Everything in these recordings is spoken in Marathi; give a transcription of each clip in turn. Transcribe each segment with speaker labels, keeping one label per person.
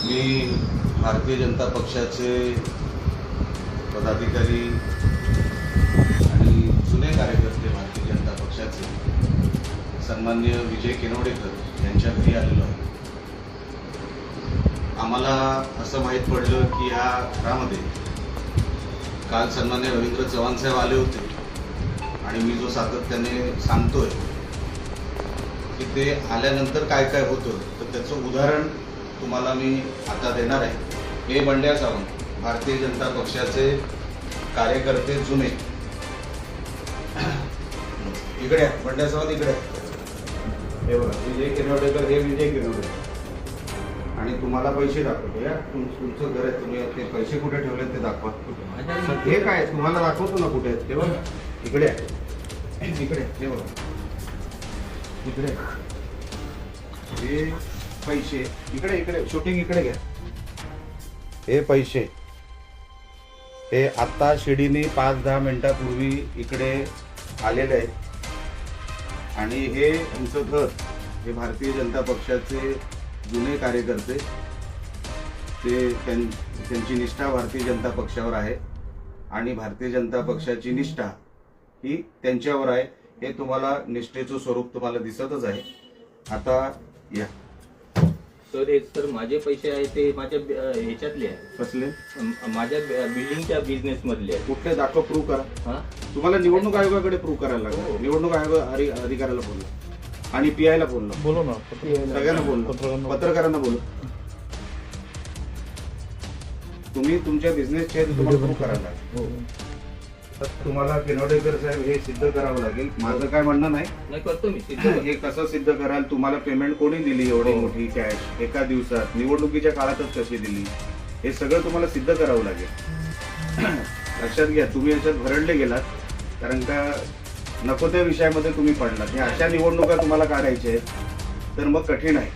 Speaker 1: मी भारतीय जनता पक्षाचे पदाधिकारी आणि जुने कार्यकर्ते भारतीय जनता पक्षाचे सन्माननीय विजय किनवडेकर यांच्या घरी आलेलो आहे. आम्हाला असं माहीत पडलं की या घरामध्ये काल सन्माननीय रवींद्र चव्हाण साहेब आले होते आणि मी जो सातत्याने सांगतोय की ते आल्यानंतर काय काय होतं तर त्याचं उदाहरण तुम्हाला मी आता देणार आहे. हे बंड्या सावंत भारतीय जनता पक्षाचे कार्यकर्ते जुने. इकडे बंड्या सावंत इकडे. हे बघा विजय किनवडेकर, हे विजय किनवडेकर. आणि तुम्हाला पैसे दाखवतो या तुमचं घर आहे, तुम्ही ते पैसे कुठे ठेवले ते दाखवा. हे काय तुम्हाला दाखवतो ना कुठे आहेत ते बघा. इकडे इकडे हे बघा इकडे हे पैसे इकडे इकडे शूटिंग इकडे घ्या. हे पैसे हे आत्ता शिडीने 5-10 मिनिटापूर्वी इकडे आलेले आहेत आणि हे आमचं घर. हे भारतीय जनता पक्षाचे जुने कार्यकर्ते, ते त्यांची निष्ठा भारतीय जनता पक्षावर आहे आणि भारतीय जनता पक्षाची निष्ठा ही त्यांच्यावर आहे. हे तुम्हाला निष्ठेचं स्वरूप तुम्हाला दिसतच आहे. आता या
Speaker 2: सर, हे सर माझे पैसे आहे ते माझ्या ह्याच्यातले आहे.
Speaker 1: कसले?
Speaker 2: माझ्या बिल्डिंगच्या बिझनेस मधले आहे.
Speaker 1: कुठले दाखव, प्रूव्ह करा.
Speaker 2: हा,
Speaker 1: तुम्हाला निवडणूक आयोगाकडे प्रूव्ह करायला लागेल.
Speaker 2: हो.
Speaker 1: निवडणूक आयोग अधिकाऱ्याला बोललो आणि पीआयला बोललो,
Speaker 3: बोलो ना,
Speaker 1: सगळ्यांना बोललो, पत्रकारांना बोललो. तुम्ही तुमच्या बिझनेसचे तुम्हाला प्रूव्ह करायला लागेल. तर तुम्हाला किनवडेकर साहेब हे सिद्ध करावं लागेल. माझं काय म्हणणं नाही,
Speaker 2: करतो मी सिद्ध.
Speaker 1: हे कसं सिद्ध कराल? तुम्हाला पेमेंट कोणी दिली एवढी मोठी कॅश एका दिवसात, निवडणुकीच्या काळातच कशी दिली, हे सगळं तुम्हाला सिद्ध करावं लागेल. लक्षात घ्या, तुम्ही याच्यात भरडले गेलात कारण का नको त्या विषयामध्ये तुम्ही पडलात. हे अशा निवडणुका तुम्हाला काढायच्या आहेत तर मग कठीण आहे.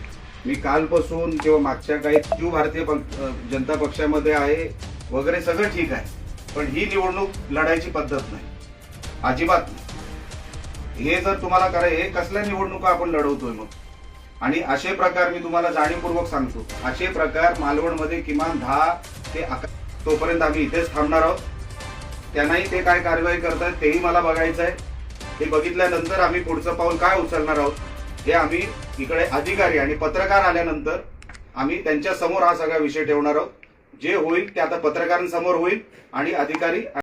Speaker 1: मी कालपासून किंवा मागच्या काही जो भारतीय जनता पक्षामध्ये आहे वगैरे सगळं ठीक आहे, पण ही निवडणूक लढायची पद्धत नाही, अजिबात नाही. हे जर तुम्हाला करायचं, हे कसल्या निवडणुका आपण लढवतोय मग? आणि असे प्रकार मी तुम्हाला जाणीवपूर्वक सांगतो, असे प्रकार मालवणमध्ये किमान 10 ते 11. तोपर्यंत आम्ही इथेच थांबणार आहोत. त्यांनाही ते काय कारवाई करतात तेही मला बघायचं आहे. हे बघितल्यानंतर आम्ही पुढचं पाऊल काय उचलणार आहोत हे आम्ही इकडे अधिकारी आणि पत्रकार आल्यानंतर आम्ही त्यांच्या समोर हा सगळा विषय ठेवणार आहोत. जे होईल ते आता पत्रकारांसमोर होईल आणि अधिकारी